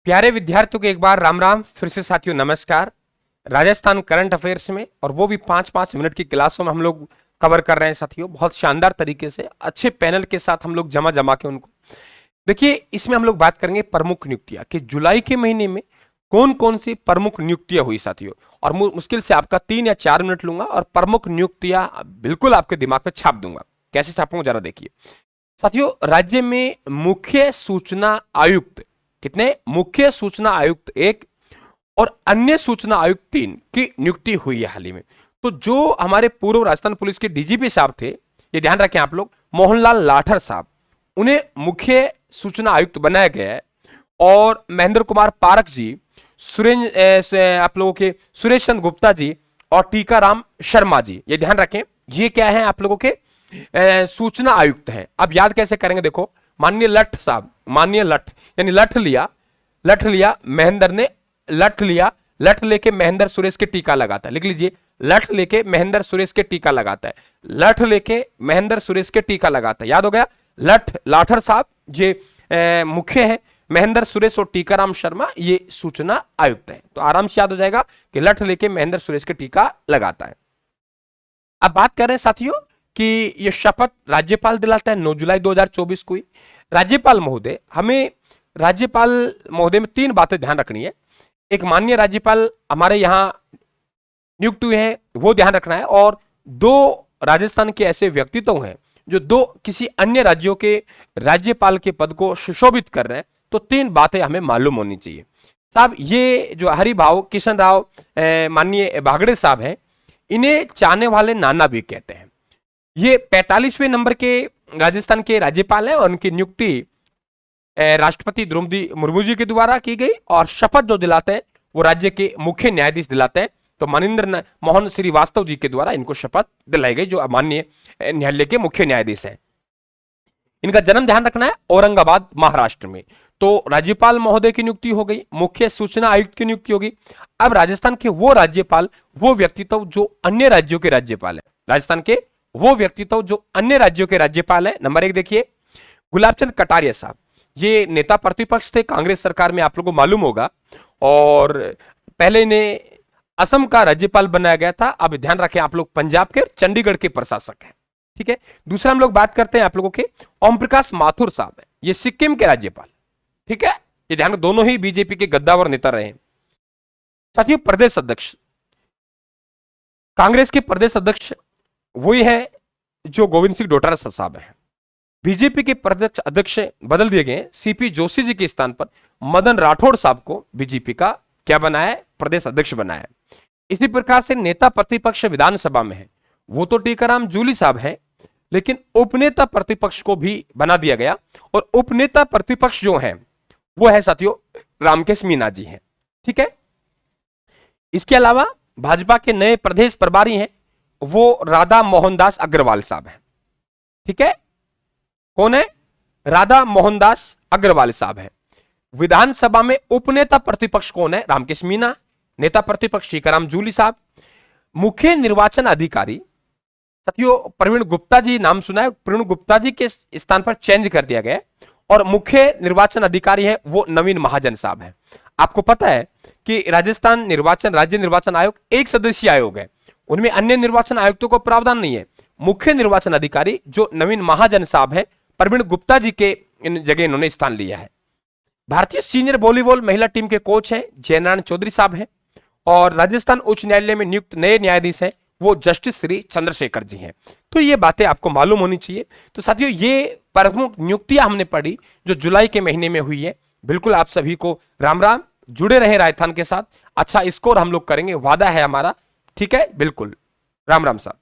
प्यारे विद्यार्थियों को एक बार राम राम, फिर से साथियों नमस्कार। राजस्थान करंट अफेयर्स में और वो भी 5-5 मिनट की क्लासों में हम लोग कवर कर रहे हैं साथियों, बहुत शानदार तरीके से अच्छे पैनल के साथ हम लोग जमा जमा के उनको देखिए। इसमें हम लोग बात करेंगे प्रमुख नियुक्तियां कि जुलाई के महीने में कौन कौन सी प्रमुख नियुक्तियां हुई साथियों, और मुश्किल से आपका 3 या 4 मिनट लूंगा और प्रमुख नियुक्तियां बिल्कुल आपके दिमाग में छाप दूंगा। कैसे छापूंगा जरा देखिए साथियों। राज्य में मुख्य सूचना आयुक्त कितने? मुख्य सूचना आयुक्त 1 और अन्य सूचना आयुक्त 3 की नियुक्ति हुई है हाल ही में। तो जो हमारे पूर्व राजस्थान पुलिस के डीजीपी साहब थे, ये ध्यान रखें आप लोग, मोहनलाल लाठर साहब, उन्हें मुख्य सूचना आयुक्त बनाया गया है। और महेंद्र कुमार पारक जी, आप लोगों के सुरेश चंद्र गुप्ता जी और टीकाराम शर्मा जी, ये ध्यान रखें, ये क्या है आप लोगों के सूचना आयुक्त हैं। अब याद कैसे करेंगे देखो, माननीय लठ साहब, माननीय लठ यानी लठ लिया महेंद्र ने, लठ लेके महेंद्र सुरेश के टीका लगाता है। लिख लीजिए, लठ लेके महेंद्र सुरेश के टीका लगाता है, लठ लेके महेंद्र सुरेश के टीका लगाता है। याद हो गया, लाठर साहब ये मुख्य है, महेंद्र सुरेश और टीकाराम शर्मा ये सूचना आयुक्त है। तो आराम से याद हो जाएगा कि लठ लेके महेंद्र सुरेश के टीका लगाता है। अब बात कर रहे हैं साथियों कि यह शपथ राज्यपाल दिलाता है 9 जुलाई 2024 को ही। राज्यपाल महोदय, हमें राज्यपाल महोदय में 3 बातें ध्यान रखनी है। एक, माननीय राज्यपाल हमारे यहां नियुक्त हुए हैं, वो ध्यान रखना है। और 2 राजस्थान के ऐसे व्यक्तित्व हैं जो 2 किसी अन्य राज्यों के राज्यपाल के पद को सुशोभित कर रहे हैं। तो 3 बातें हमें मालूम होनी चाहिए साहब। ये जो हरिभाव किशन राव माननीय बागड़े साहब हैं, इन्हें चाहने वाले नाना भी कहते हैं। ये 45वें नंबर के राजस्थान के राज्यपाल हैं और उनकी नियुक्ति राष्ट्रपति द्रौपदी मुर्मू जी के द्वारा की गई। और शपथ जो दिलाते हैं वो राज्य के मुख्य न्यायाधीश दिलाते हैं। तो मनिंद्र मोहन श्रीवास्तव जी के द्वारा इनको शपथ दिलाई गई, जो माननीय न्यायालय के मुख्य न्यायाधीश हैं। इनका जन्म ध्यान रखना है औरंगाबाद महाराष्ट्र में। तो राज्यपाल महोदय की नियुक्ति हो गई, मुख्य सूचना आयुक्त की नियुक्ति होगी। अब राजस्थान के वो राज्यपाल, वो व्यक्तित्व जो अन्य राज्यों के राज्यपाल है, राजस्थान के वो व्यक्तित्व जो अन्य राज्यों के राज्यपाल है। नंबर 1 देखिए, गुलाबचंद कटारिया साहब, ये नेता प्रतिपक्ष थे कांग्रेस सरकार में, आप लोगों को मालूम होगा। और पहले इन्हें असम का राज्यपाल बनाया गया था। अब ध्यान रखें आप लोग, पंजाब के चंडीगढ़ के प्रशासक हैं, ठीक है। दूसरा हम लोग बात करते हैं आप लोगों के ओम प्रकाश माथुर साहब है, ये सिक्किम के राज्यपाल, ठीक है। ये ध्यान, दोनों ही बीजेपी के गद्दावर नेता रहे हैं साथियों। प्रदेश अध्यक्ष, कांग्रेस के प्रदेश अध्यक्ष वही है जो गोविंद सिंह डोटासरा साहब हैं। बीजेपी के प्रदेश अध्यक्ष बदल दिए गए, सीपी जोशी जी के स्थान पर मदन राठौड़ साहब को बीजेपी का क्या बनाया है? प्रदेश अध्यक्ष बनाया है। इसी प्रकार से नेता प्रतिपक्ष विधानसभा में है, वो तो टीकाराम जूली साहब हैं, लेकिन उपनेता प्रतिपक्ष को भी बना दिया गया। और उपनेता प्रतिपक्ष जो हैं वो है साथियों रामकेश मीणा जी हैं, ठीक है। इसके अलावा भाजपा के नए प्रदेश प्रभारी हैं, वो राधा मोहनदास अग्रवाल साहब हैं, ठीक है। कौन है? राधा मोहनदास अग्रवाल साहब है। विधानसभा में उपनेता प्रतिपक्ष कौन है? रामकेश मीणा। नेता प्रतिपक्ष टीकाराम जूली साहब। मुख्य निर्वाचन अधिकारी साथियों प्रवीण गुप्ता जी, नाम सुना है, प्रवीण गुप्ता जी के स्थान पर चेंज कर दिया गया। और मुख्य निर्वाचन अधिकारी है वो नवीन महाजन साहब है। आपको पता है कि राजस्थान राज्य निर्वाचन आयोग 1 सदस्यीय आयोग है, उनमें अन्य निर्वाचन आयुक्तों को प्रावधान नहीं है। मुख्य निर्वाचन अधिकारी जो नवीन महाजन साहब है, प्रवीण गुप्ता जी के जगह इन्होंने स्थान लिया है। भारतीय सीनियर वॉलीबॉल महिला टीम के कोच हैं जयनारायण चौधरी साहब हैं। और राजस्थान उच्च न्यायालय में नियुक्त नए न्यायाधीश हैं वो जस्टिस श्री चंद्रशेखर जी हैं। तो ये बातें आपको मालूम होनी चाहिए। तो साथियों ये प्रमुख नियुक्तियां हमने पढ़ी जो जुलाई के महीने में हुई है। बिल्कुल आप सभी को राम राम, जुड़े रहे राजस्थान के साथ, अच्छा स्कोर हम लोग करेंगे, वादा है हमारा, ठीक है। बिल्कुल राम राम साहब।